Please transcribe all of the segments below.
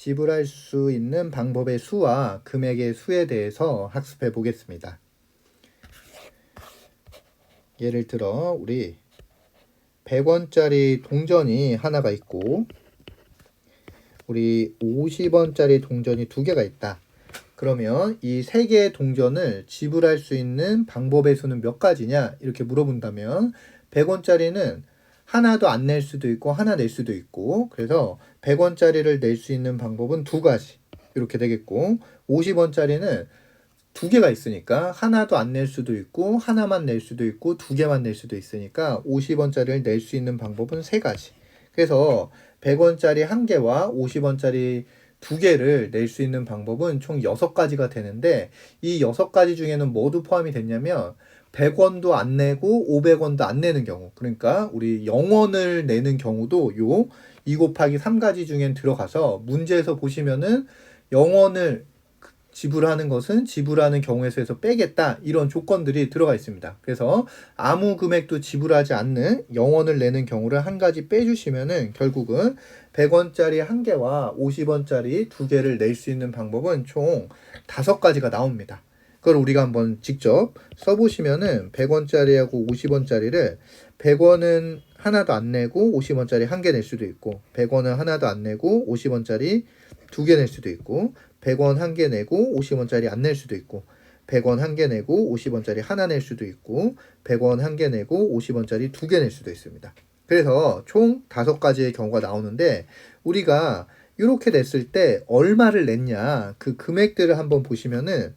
지불할 수 있는 방법의 수와 금액의 수에 대해서 학습해 보겠습니다. 예를 들어 우리 100원짜리 동전이 하나가 있고 우리 50원짜리 동전이 두 개가 있다. 그러면 이 세 개의 동전을 지불할 수 있는 방법의 수는 몇 가지냐? 이렇게 물어본다면 100원짜리는 하나도 안 낼 수도 있고 하나 낼 수도 있고, 그래서 100원짜리를 낼 수 있는 방법은 두 가지 이렇게 되겠고, 50원짜리는 두 개가 있으니까 하나도 안 낼 수도 있고 하나만 낼 수도 있고 두 개만 낼 수도 있으니까 50원짜리를 낼 수 있는 방법은 세 가지. 그래서 100원짜리 한 개와 50원짜리 두 개를 낼 수 있는 방법은 총 6가지가 되는데, 이 6가지 중에는 모두 포함이 됐냐면 100원도 안 내고 500원도 안 내는 경우, 그러니까 우리 0원을 내는 경우도 요 2 곱하기 3가지 중엔 들어가서 문제에서 보시면은 0원을 지불하는 것은 지불하는 경우의 수에서 빼겠다, 이런 조건들이 들어가 있습니다. 그래서 아무 금액도 지불하지 않는 0원을 내는 경우를 한 가지 빼주시면은 결국은 100원짜리 한 개와 50원짜리 두 개를 낼 수 있는 방법은 총 5가지가 나옵니다. 그걸 우리가 한번 직접 써보시면은 100원짜리하고 50원짜리를 100원은 하나도 안 내고 50원짜리 한 개 낼 수도 있고, 100원은 하나도 안 내고 50원짜리 두 개 낼 수도 있고, 100원 한 개 내고 50원짜리 안 낼 수도 있고, 100원 한 개 내고 50원짜리 하나 낼 수도 있고, 100원 한 개 내고 50원짜리 두 개 낼 수도 있습니다. 그래서 총 5가지의 경우가 나오는데, 우리가 이렇게 냈을 때 얼마를 냈냐, 그 금액들을 한번 보시면은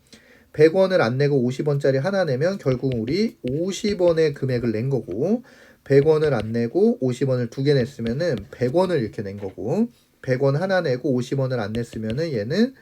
100원을 안 내고 50원짜리 하나 내면 결국 우리 50원의 금액을 낸 거고, 100원을 안 내고 50원을 두 개 냈으면은 100원을 이렇게 낸 거고, 100원 하나 내고 50원을 안 냈으면은 얘는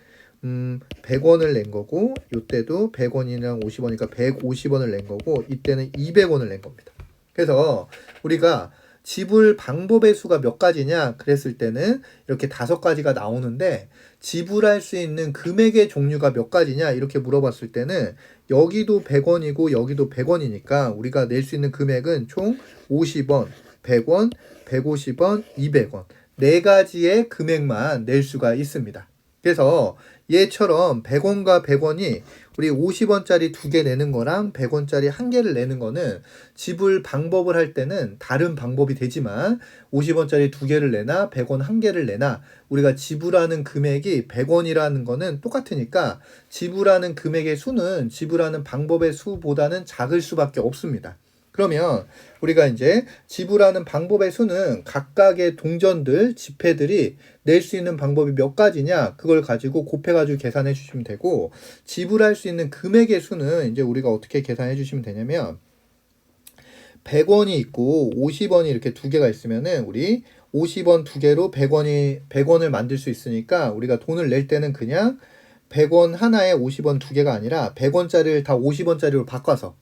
100원을 낸 거고, 이때도 100원이랑 50원이니까 150원을 낸 거고, 이때는 200원을 낸 겁니다. 그래서 우리가 지불 방법의 수가 몇 가지냐 그랬을 때는 이렇게 5가지가 나오는데, 지불할 수 있는 금액의 종류가 몇 가지냐 이렇게 물어봤을 때는 여기도 100원이고 여기도 100원이니까 우리가 낼 수 있는 금액은 총 50원, 100원, 150원, 200원 4가지의 금액만 낼 수가 있습니다. 그래서 얘처럼 100원과 100원이 우리 50원짜리 두 개 내는 거랑 100원짜리 한 개를 내는 거는 지불 방법을 할 때는 다른 방법이 되지만, 50원짜리 두 개를 내나 100원 한 개를 내나 우리가 지불하는 금액이 100원이라는 거는 똑같으니까 지불하는 금액의 수는 지불하는 방법의 수보다는 작을 수밖에 없습니다. 그러면 우리가 이제 지불하는 방법의 수는 각각의 동전들, 지폐들이 낼 수 있는 방법이 몇 가지냐, 그걸 가지고 곱해가지고 계산해 주시면 되고, 지불할 수 있는 금액의 수는 이제 우리가 어떻게 계산해 주시면 되냐면, 100원이 있고 50원이 이렇게 두 개가 있으면은 우리 50원 두 개로 100원을 만들 수 있으니까, 우리가 돈을 낼 때는 그냥 100원 하나에 50원 두 개가 아니라 100원짜리를 다 50원짜리로 바꿔서,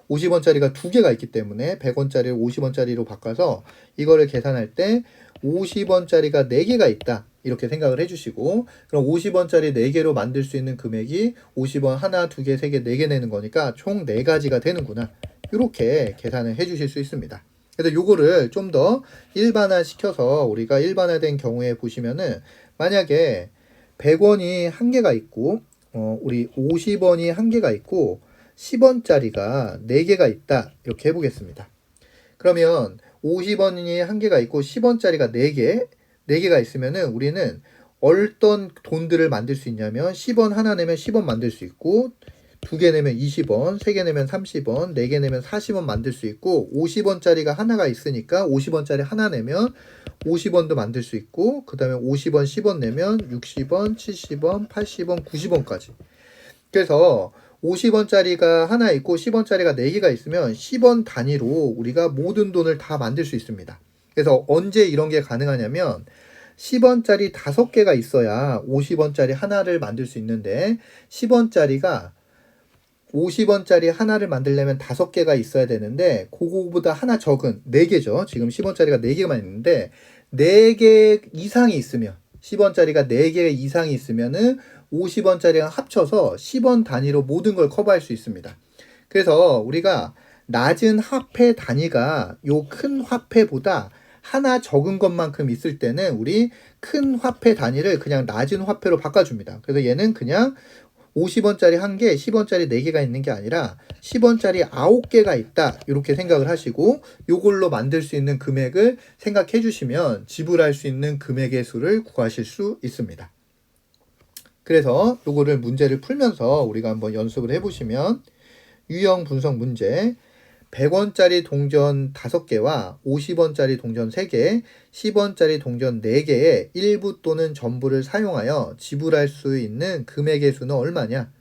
50원짜리가 두 개가 있기 때문에 100원짜리를 50원짜리로 바꿔서 이거를 계산할 때 50원짜리가 4개가 있다 이렇게 생각을 해주시고, 그럼 50원짜리 4개로 만들 수 있는 금액이 50원 하나, 두 개, 세 개, 4개 내는 거니까 총 4가지가 되는구나, 이렇게 계산을 해주실 수 있습니다. 그래서 요거를 좀 더 일반화 시켜서 우리가 일반화된 경우에 보시면은, 만약에 100원이 한 개가 있고 우리 50원이 한 개가 있고 10원짜리가 4개가 있다 이렇게 해보겠습니다. 그러면 50원이 한 개가 있고 10원짜리가 4개가 있으면은 우리는 어떤 돈들을 만들 수 있냐면, 10원 하나 내면 10원 만들 수 있고, 두 개 내면 20원, 세 개 내면 30원, 4개 내면 40원 만들 수 있고, 50원짜리가 하나가 있으니까 50원짜리 하나 내면 50원도 만들 수 있고, 그 다음에 50원, 10원 내면 60원, 70원, 80원, 90원까지. 그래서 50원짜리가 하나 있고 10원짜리가 4개가 있으면 10원 단위로 우리가 모든 돈을 다 만들 수 있습니다. 그래서 언제 이런 게 가능하냐면, 10원짜리 5개가 있어야 50원짜리 하나를 만들 수 있는데, 10원짜리가 50원짜리 하나를 만들려면 5개가 있어야 되는데, 그거보다 하나 적은 4개죠. 지금 10원짜리가 4개만 있는데 4개 이상이 있으면, 10원짜리가 4개 이상이 있으면은 50원짜리랑 합쳐서 10원 단위로 모든 걸 커버할 수 있습니다. 그래서 우리가 낮은 화폐 단위가 요 큰 화폐보다 하나 적은 것만큼 있을 때는 우리 큰 화폐 단위를 그냥 낮은 화폐로 바꿔줍니다. 그래서 얘는 그냥 50원짜리 1개, 10원짜리 4개가 있는 게 아니라 10원짜리 9개가 있다. 이렇게 생각을 하시고 요걸로 만들 수 있는 금액을 생각해 주시면 지불할 수 있는 금액의 수를 구하실 수 있습니다. 그래서 요거를 문제를 풀면서 우리가 한번 연습을 해보시면 유형 분석 문제 100원짜리 동전 5개와 50원짜리 동전 3개, 10원짜리 동전 4개의 일부 또는 전부를 사용하여 지불할 수 있는 금액의 수는 얼마냐?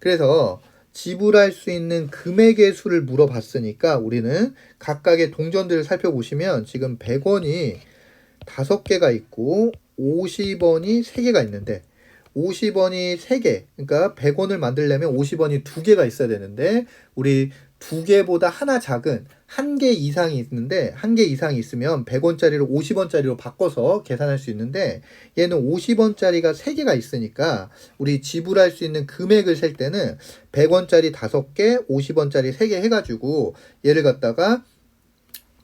그래서 지불할 수 있는 금액의 수를 물어봤으니까 우리는 각각의 동전들을 살펴보시면 지금 100원이 5개가 있고 50원이 3개가 있는데 50원이 3개, 그러니까 100원을 만들려면 50원이 2개가 있어야 되는데 우리 2개보다 하나 작은 1개 이상이 있는데 1개 이상이 있으면 100원짜리를 50원짜리로 바꿔서 계산할 수 있는데 얘는 50원짜리가 3개가 있으니까 우리 지불할 수 있는 금액을 셀 때는 100원짜리 5개, 50원짜리 3개 해가지고 얘를 갖다가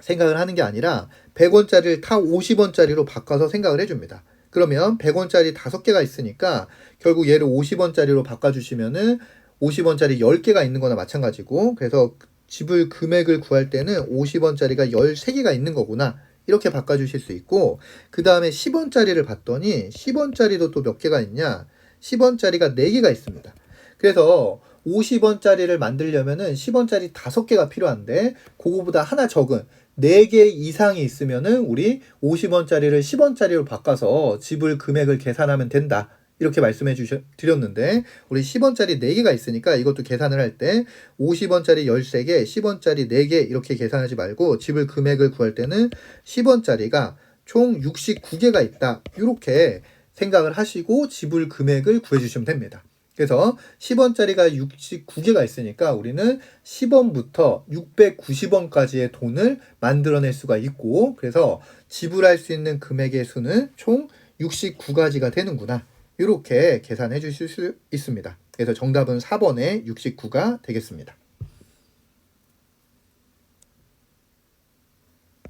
생각을 하는 게 아니라 100원짜리를 다 50원짜리로 바꿔서 생각을 해줍니다. 그러면 100원짜리 5개가 있으니까 결국 얘를 50원짜리로 바꿔주시면은 50원짜리 10개가 있는 거나 마찬가지고 그래서 지불 금액을 구할 때는 50원짜리가 13개가 있는 거구나 이렇게 바꿔주실 수 있고 그 다음에 10원짜리를 봤더니 10원짜리도 또 몇 개가 있냐 10원짜리가 4개가 있습니다. 그래서 50원짜리를 만들려면은 10원짜리 5개가 필요한데 그거보다 하나 적은 4개 이상이 있으면은 우리 50원짜리를 10원짜리로 바꿔서 지불 금액을 계산하면 된다. 이렇게 말씀해 드렸는데 우리 10원짜리 4개가 있으니까 이것도 계산을 할 때 50원짜리 13개, 10원짜리 4개 이렇게 계산하지 말고 지불 금액을 구할 때는 10원짜리가 총 69개가 있다. 이렇게 생각을 하시고 지불 금액을 구해 주시면 됩니다. 그래서 10원짜리가 69개가 있으니까 우리는 10원부터 690원까지의 돈을 만들어낼 수가 있고 그래서 지불할 수 있는 금액의 수는 총 69가지가 되는구나. 이렇게 계산해 주실 수 있습니다. 그래서 정답은 4번의 69가 되겠습니다.